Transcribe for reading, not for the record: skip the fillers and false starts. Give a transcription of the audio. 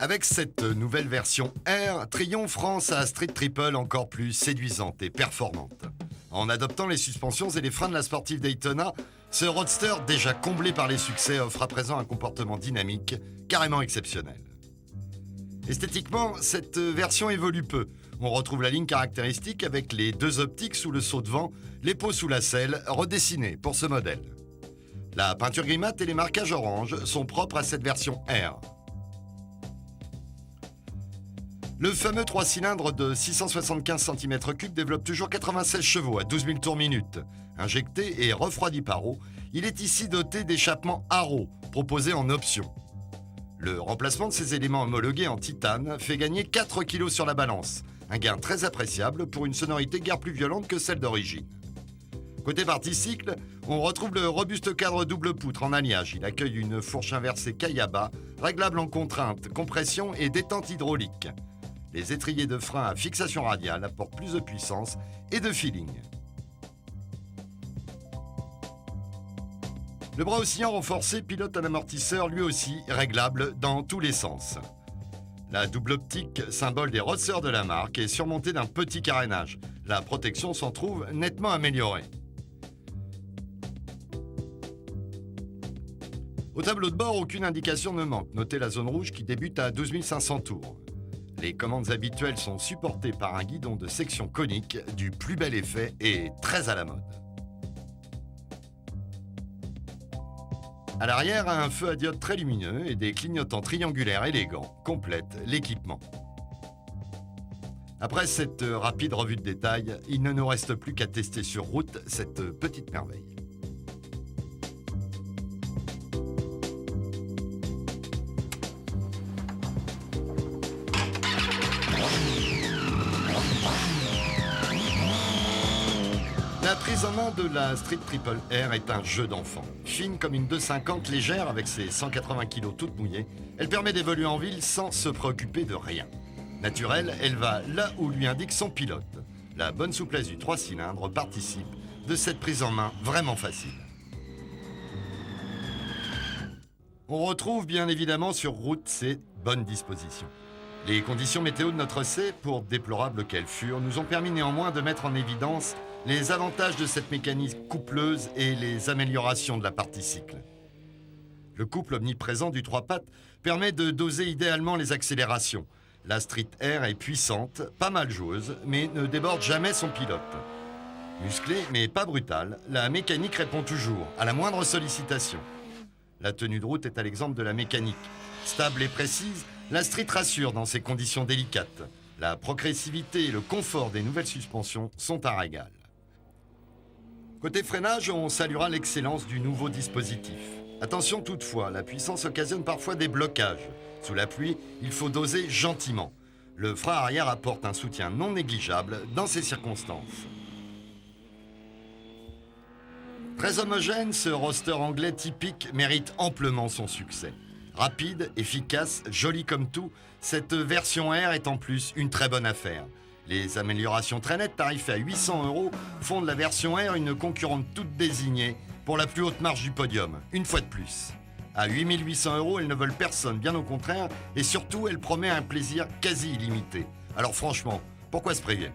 Avec cette nouvelle version R, triomphe France à Street Triple encore plus séduisante et performante. En adoptant les suspensions et les freins de la sportive Daytona, ce roadster déjà comblé par les succès offre à présent un comportement dynamique carrément exceptionnel. Esthétiquement, cette version évolue peu. On retrouve la ligne caractéristique avec les deux optiques sous le saut de vent, les pots sous la selle redessinés pour ce modèle. La peinture gris mat et les marquages orange sont propres à cette version R. Le fameux 3 cylindres de 675 cm3 développe toujours 96 chevaux à 12 000 tours minute. Injecté et refroidi par eau, il est ici doté d'échappements Arrow, proposés en option. Le remplacement de ces éléments homologués en titane fait gagner 4 kg sur la balance, un gain très appréciable pour une sonorité guère plus violente que celle d'origine. Côté parti-cycle, on retrouve le robuste cadre double poutre en alliage. Il accueille une fourche inversée Kayaba, réglable en contrainte, compression et détente hydraulique. Les étriers de frein à fixation radiale apportent plus de puissance et de feeling. Le bras oscillant renforcé pilote un amortisseur lui aussi réglable dans tous les sens. La double optique, symbole des roadsters de la marque, est surmontée d'un petit carénage. La protection s'en trouve nettement améliorée. Au tableau de bord, aucune indication ne manque. Notez la zone rouge qui débute à 12 500 tours. Les commandes habituelles sont supportées par un guidon de section conique du plus bel effet et très à la mode. À l'arrière, un feu à diode très lumineux et des clignotants triangulaires élégants complètent l'équipement. Après cette rapide revue de détail, il ne nous reste plus qu'à tester sur route cette petite merveille. La prise en main de la Street Triple R est un jeu d'enfant. Fine comme une 250 légère avec ses 180 kg toute mouillée, elle permet d'évoluer en ville sans se préoccuper de rien. Naturelle, elle va là où lui indique son pilote. La bonne souplesse du 3 cylindres participe de cette prise en main vraiment facile. On retrouve bien évidemment sur route ses bonnes dispositions. Les conditions météo de notre essai, pour déplorables qu'elles furent, nous ont permis néanmoins de mettre en évidence les avantages de cette mécanique coupleuse et les améliorations de la partie cycle. Le couple omniprésent du 3 pattes permet de doser idéalement les accélérations. La Street R est puissante, pas mal joueuse, mais ne déborde jamais son pilote. Musclée mais pas brutale, la mécanique répond toujours, à la moindre sollicitation. La tenue de route est à l'exemple de la mécanique. Stable et précise, la Street rassure dans ses conditions délicates. La progressivité et le confort des nouvelles suspensions sont un régal. Côté freinage, on saluera l'excellence du nouveau dispositif. Attention toutefois, la puissance occasionne parfois des blocages. Sous la pluie, il faut doser gentiment. Le frein arrière apporte un soutien non négligeable dans ces circonstances. Très homogène, ce roadster anglais typique mérite amplement son succès. Rapide, efficace, jolie comme tout, cette version R est en plus une très bonne affaire. Les améliorations très nettes tarifées à 800 € font de la version R une concurrente toute désignée pour la plus haute marge du podium, une fois de plus. À 8 800 €, elles ne veulent personne, bien au contraire, et surtout, elle promet un plaisir quasi illimité. Alors franchement, pourquoi se priver ?